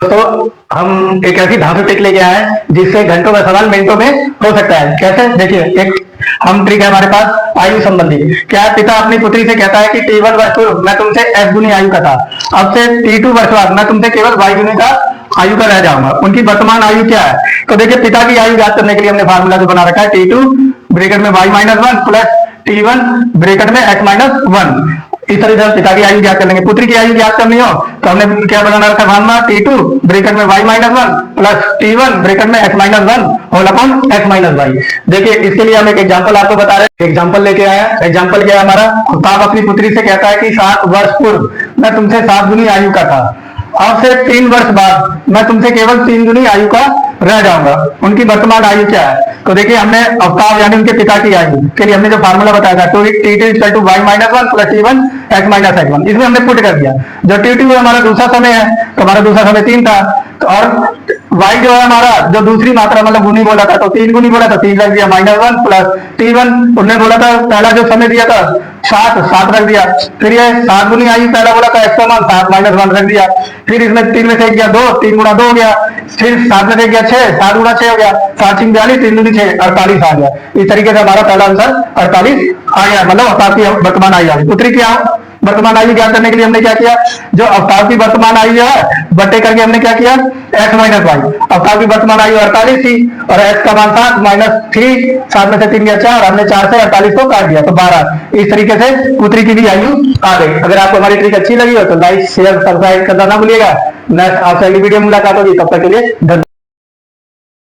तो हम एक ऐसी धातु ट्रिक लेके आए हैं जिससे घंटों का सवाल मिनटों में हो सकता है। कैसे? देखिए, एक हम ट्रिक है हमारे पास आयु संबंधी। क्या पिता अपनी पुत्री से कहता है कि T1 वर्ष पूर्व मैं तुमसे f गुनी आयु का था, अब से T2 वर्ष बाद मैं तुमसे केवल y गुनी का आयु का रह जाऊंगा। उनकी वर्तमान आयु क्या है? तो देखिए, पिता की आयु ज्ञात करने के लिए हमने फार्मूला जो बना रखा है T2 ब्रैकेट में y-1 प्लस T1 ब्रैकेट में x-1। इस तरह से पिता की आयु ज्ञात कर लेंगे। पुत्री की आयु ज्ञात करनी हो तो हमने क्या बनाना रखा फार्मूला T2 ब्रैकेट में y-1 प्लस T1 ब्रैकेट में x-1 होल अपॉन x-y। देखिए, इसके लिए हम एक एग्जांपल आपको बता रहे हैं। एग्जांपल लेके आए हैं। एग्जांपल क्या है हमारा? बाप अपनी पुत्री से कहता है कि 7 वर्ष पूर्व मैं तुमसे 7 गुनी आयु का था, अब से 3 वर्ष बाद मैं तुमसे केवल 3 गुनी आयु का रह जाऊंगा। उनकी वर्तमान आयु क्या है? तो देखिए, हमने अवतार यानी उनके पिता की आयु के लिए हमने जो फार्मूला बताया था तो T2 equal to y-1 plus T1 x-1 इसमें हमने पुट कर दिया। जो T2 हमारा दूसरा समय है तो हमारा दूसरा समय 3 था, तो और y जो है हमारा जो दूसरी मात्रा मतलब गुनी बोला था तो 3 गुनी बोला था, 3 रख दिया -1 प्लस T1 उन्होंने बोला था पहला जो समय दिया था 7 रख दिया। फिर ये 7 गुनी आयु पहला बोला था x का मान 7 -1 रख दिया। फिर इसमें 3 में से 1 गया 2, 3 गुना 2 हो गया। फिर 7 में से 1 गया 6, 7 गुना 6 हो गया। 7 6 42, 3 दूनी 6 48 आ गया। इस तरीके से हमारा पहला आंसर 48 आ गया, मतलब अवतार की वर्तमान आयु आ गई। पुत्री की वर्तमान आयु ज्ञात करने के लिए हमने क्या किया? जो अवतार की वर्तमान आयु है बट्टे करके हमने क्या किया? x-y। अवतार की वर्तमान आयु 48 थी और x का मान 7 -3, 7 में से 3 गया 4, हमने 4 से 48 को काट दिया तो 12। इस तरीके से पुत्री की भी आयु आ गई। अगर आपको हमारी ट्रिक अच्छी लगी हो तो लाइक शेयर सब्सक्राइब करना ना भूलिएगा। नेक्स्ट आपसे अगली वीडियो मुलाकात होगी, तब तक के लिए धन्यवाद।